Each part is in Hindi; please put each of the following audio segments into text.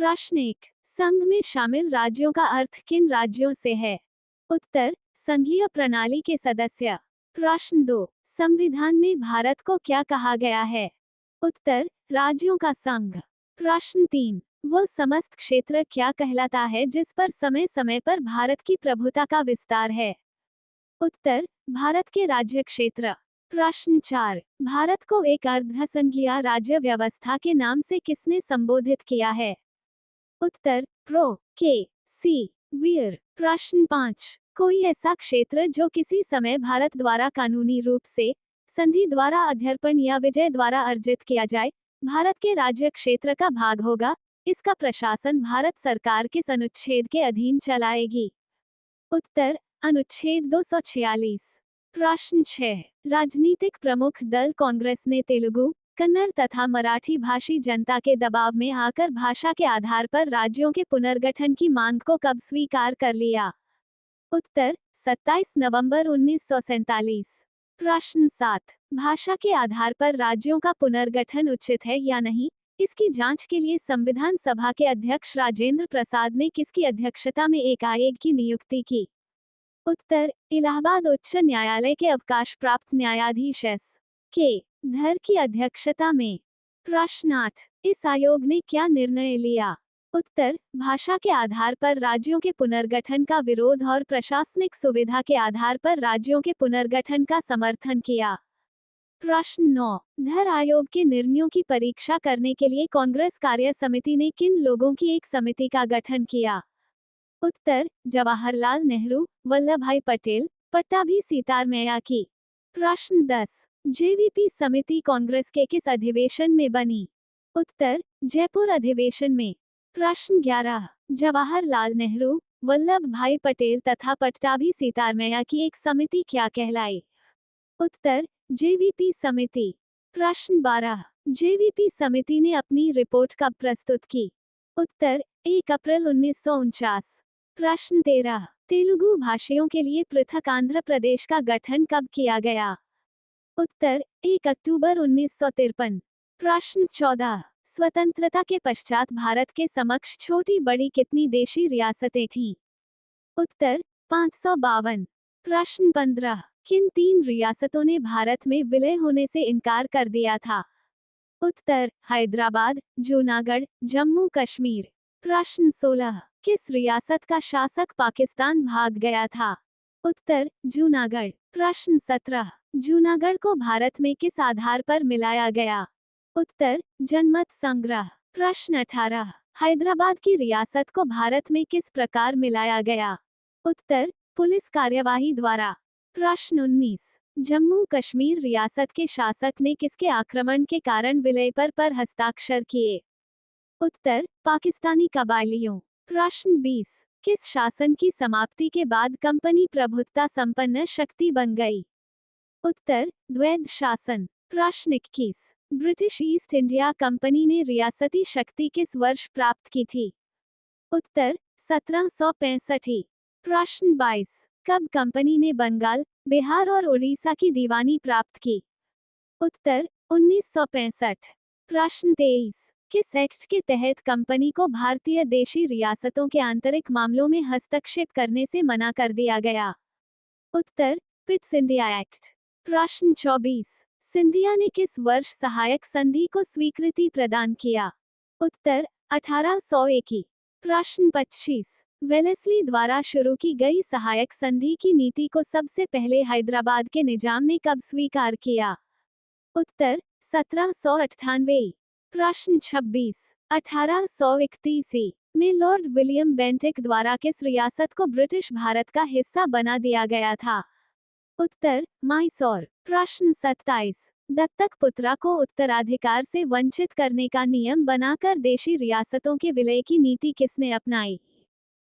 प्रश्न 1, संघ में शामिल राज्यों का अर्थ किन राज्यों से है? उत्तर, संघीय प्रणाली के सदस्य। प्रश्न 2, संविधान में भारत को क्या कहा गया है? उत्तर, राज्यों का संघ। प्रश्न 3, वह समस्त क्षेत्र क्या कहलाता है जिस पर समय समय पर भारत की प्रभुता का विस्तार है? उत्तर, भारत के राज्य क्षेत्र। प्रश्न 4, भारत को एक अर्धसंघीय राज्य व्यवस्था के नाम से किसने संबोधित किया है? उत्तर, प्रो के सी वीर। प्रश्न 5, कोई ऐसा क्षेत्र जो किसी समय भारत द्वारा कानूनी रूप से संधि द्वारा अध्यर्पण या विजय द्वारा अर्जित किया जाए, भारत के राज्य क्षेत्र का भाग होगा, इसका प्रशासन भारत सरकार किस अनुच्छेद के अधीन चलाएगी? उत्तर, अनुच्छेद 246। प्रश्न 6, राजनीतिक प्रमुख दल कांग्रेस ने तेलुगु, कन्नड़ तथा मराठी भाषी जनता के दबाव में आकर भाषा के आधार पर राज्यों के पुनर्गठन की मांग को कब स्वीकार कर लिया? उत्तर, 27 नवंबर 1947। प्रश्न 7, भाषा के आधार पर राज्यों का पुनर्गठन उचित है या नहीं, इसकी जांच के लिए संविधान सभा के अध्यक्ष राजेंद्र प्रसाद ने किसकी अध्यक्षता में एक आयोग की नियुक्ति की? उत्तर, इलाहाबाद उच्च न्यायालय के अवकाश प्राप्त न्यायाधीश एस के धर की अध्यक्षता में। प्रश्न 8, इस आयोग ने क्या निर्णय लिया? उत्तर, भाषा के आधार पर राज्यों के पुनर्गठन का विरोध और प्रशासनिक सुविधा के आधार पर राज्यों के पुनर्गठन का समर्थन किया। प्रश्न 9, धर आयोग के निर्णयों की परीक्षा करने के लिए कांग्रेस कार्य समिति ने किन लोगों की एक समिति का गठन किया? उत्तर, जवाहरलाल नेहरू, वल्लभ भाई पटेल, पट्टाभी सीतारमैया की। प्रश्न 10, जेवीपी समिति कांग्रेस के किस अधिवेशन में बनी? उत्तर, जयपुर अधिवेशन में। प्रश्न 11, जवाहरलाल नेहरू, वल्लभ भाई पटेल तथा पट्टाभी सीतारमैया की एक समिति क्या कहलाई? उत्तर, जेवीपी समिति। प्रश्न 12, जेवीपी समिति ने अपनी रिपोर्ट कब प्रस्तुत की? उत्तर, 1 अप्रैल 1949। प्रश्न 13, तेलुगु भाषियों के लिए पृथक आंध्र प्रदेश का गठन कब किया गया? उत्तर, 1 अक्टूबर 1953। प्रश्न 14, स्वतंत्रता के पश्चात भारत के समक्ष छोटी बड़ी कितनी देशी रियासतें थीं? उत्तर, 552। प्रश्न 15, किन 3 रियासतों ने भारत में विलय होने से इनकार कर दिया था? उत्तर, हैदराबाद, जूनागढ़, जम्मू कश्मीर। प्रश्न 16, किस रियासत का शासक पाकिस्तान भाग गया था? उत्तर, जूनागढ़। प्रश्न 17, जूनागढ़ को भारत में किस आधार पर मिलाया गया? उत्तर, जनमत संग्रह। प्रश्न 18, हैदराबाद की रियासत को भारत में किस प्रकार मिलाया गया? उत्तर, पुलिस कार्यवाही द्वारा। प्रश्न 19, जम्मू कश्मीर रियासत के शासक ने किसके आक्रमण के कारण विलय पर हस्ताक्षर किए? उत्तर, पाकिस्तानी कबायलियों। प्रश्न 20, किस शासन की समाप्ति के बाद कंपनी प्रभुत्ता संपन्न शक्ति बन गई? उत्तर, द्वैध शासन। प्रश्न 21, ब्रिटिश ईस्ट इंडिया कंपनी ने रियासती शक्ति किस वर्ष प्राप्त की थी? उत्तर, 1765। प्रश्न 22, कब कंपनी ने बंगाल, बिहार और उड़ीसा की दीवानी प्राप्त की? उत्तर, 1965। प्रश्न 23, किस एक्ट के तहत कंपनी को भारतीय देशी रियासतों के आंतरिक मामलों में हस्तक्षेप करने से मना कर दिया गया? उत्तर, पिट्स इंडिया एक्ट। प्रश्न 24, सिंधिया ने किस वर्ष सहायक संधि को स्वीकृति प्रदान किया? उत्तर, 1801। प्रश्न 25, वेलेस्ली द्वारा शुरू की गई सहायक संधि की नीति को सबसे पहले हैदराबाद के निजाम ने कब स्वीकार किया? उत्तर, 1798। प्रश्न 26, 1831 में लॉर्ड विलियम बेंटिक द्वारा किस रियासत को ब्रिटिश भारत का हिस्सा बना दिया गया था? उत्तर, मैसूर। प्रश्न 27, दत्तक पुत्रा को उत्तराधिकार से वंचित करने का नियम बनाकर देशी रियासतों के विलय की नीति किसने अपनाई?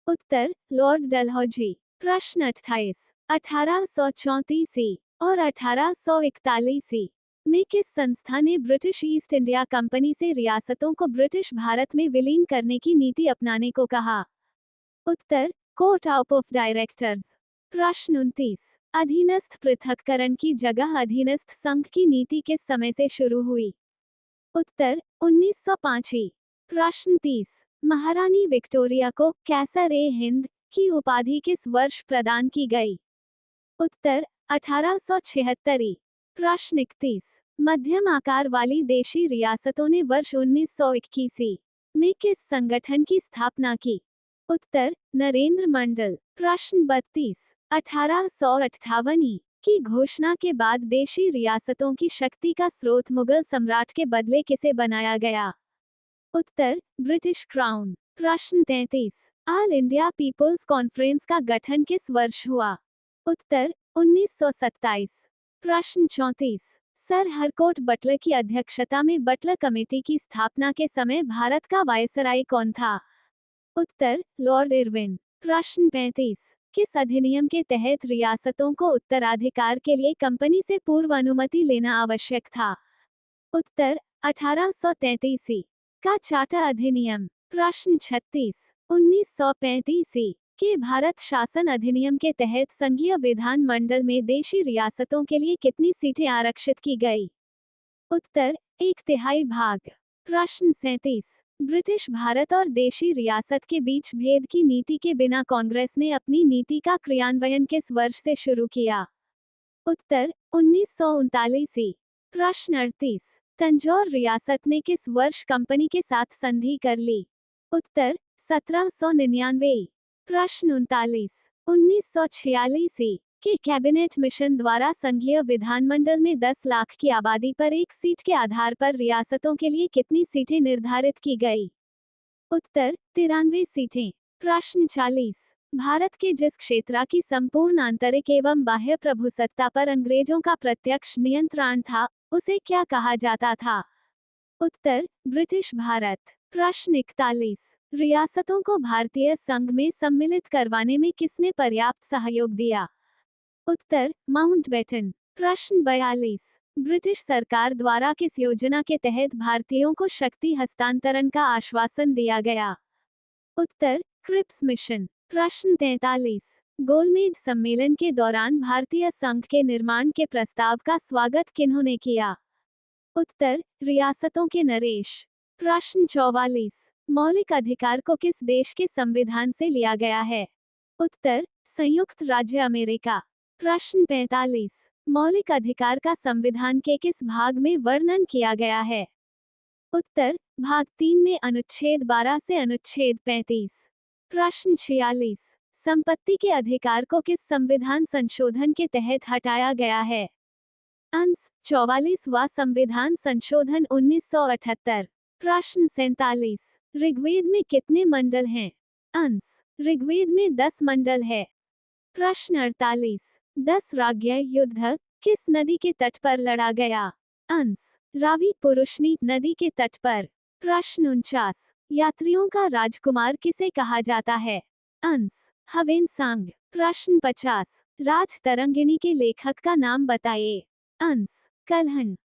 उत्तर, लॉर्ड डलहौजी। प्रश्न 28, 1834 और 1841 में किस संस्था ने ब्रिटिश ईस्ट इंडिया कंपनी से रियासतों को ब्रिटिश भारत में विलीन करने की नीति अपनाने को कहा? उत्तर, कोर्ट ऑफ डायरेक्टर्स। प्रश्न 29, अधीनस्थ पृथक्करण की जगह अधीनस्थ संघ की नीति किस समय से शुरू हुई? उत्तर, 1905। प्रश्न 30, महारानी विक्टोरिया को कैसर-ए-हिंद की उपाधि किस वर्ष प्रदान की गई? उत्तर 1876। प्रश्न 31। मध्यम आकार वाली देशी रियासतों ने वर्ष 1921 में किस संगठन की स्थापना की? उत्तर नरेंद्र मंडल। प्रश्न 32। 1858 की घोषणा के बाद देशी रियासतों की शक्ति का स्रोत मुगल सम्राट के बदले किसे बनाया गया? उत्तर ब्रिटिश क्राउन। प्रश्न 33। ऑल इंडिया पीपुल्स कॉन्फ्रेंस का गठन किस वर्ष हुआ? उत्तर 1927। प्रश्न 34। सर हरकोट बटलर की अध्यक्षता में बटलर कमेटी की स्थापना के समय भारत का वायसराय कौन था? उत्तर लॉर्ड इरविन। प्रश्न 35। किस अधिनियम के तहत रियासतों को उत्तराधिकार के लिए कंपनी से पूर्व अनुमति लेना आवश्यक था? उत्तर 1833 का चार्टर अधिनियम। प्रश्न 36। 1935 के भारत शासन अधिनियम के तहत संघीय विधान मंडल में देशी रियासतों के लिए कितनी सीटें आरक्षित की गई? उत्तर 1/3 भाग। प्रश्न 37। ब्रिटिश भारत और देशी रियासत के बीच भेद की नीति के बिना कांग्रेस ने अपनी नीति का क्रियान्वयन किस वर्ष से शुरू किया? उत्तर 1939। प्रश्न 38। तंजौर रियासत ने किस वर्ष कंपनी के साथ संधि कर ली? उत्तर 1799। प्रश्न 39। 1946 के कैबिनेट मिशन द्वारा संघीय विधानमंडल में 10 लाख की आबादी पर एक सीट के आधार पर रियासतों के लिए कितनी सीटें निर्धारित की गई? उत्तर 93 सीटें। प्रश्न 40। भारत के जिस क्षेत्र की संपूर्ण आंतरिक एवं बाह्य प्रभुसत्ता पर अंग्रेजों का प्रत्यक्ष नियंत्रण था, उसे क्या कहा जाता था? उत्तर ब्रिटिश भारत। प्रश्न 41। रियासतों को भारतीय संघ में सम्मिलित करवाने में किसने पर्याप्त सहयोग दिया? उत्तर माउंटबेटन। प्रश्न 42। ब्रिटिश सरकार द्वारा किस योजना के तहत भारतीयों को शक्ति हस्तांतरण का आश्वासन दिया गया? उत्तर क्रिप्स मिशन। प्रश्न 43। गोलमेज सम्मेलन के दौरान भारतीय संघ के निर्माण के प्रस्ताव का स्वागत किन्होंने किया? उत्तर रियासतों के नरेश। प्रश्न 44। मौलिक अधिकार को किस देश के संविधान से लिया गया है? उत्तर संयुक्त राज्य अमेरिका। प्रश्न 45। मौलिक अधिकार का संविधान के किस भाग में वर्णन किया गया है? उत्तर भाग 3 में अनुच्छेद 12 से अनुच्छेद 35। प्रश्न 46। संपत्ति के अधिकार को किस संविधान संशोधन के तहत हटाया गया है? अंश 44वां संविधान संशोधन 1978। प्रश्न 47। ऋग्वेद में कितने मंडल हैं? अंश ऋग्वेद में 10 मंडल है। प्रश्न 48। 10 राज्य युद्ध किस नदी के तट पर लड़ा गया? अंश रावी पुरुषनी नदी के तट पर। प्रश्न 49। यात्रियों का राजकुमार किसे कहा जाता है? अंश हवेनसांग। प्रश्न 50। राज तरंगिणी के लेखक का नाम बताइए। अंश कल्हण।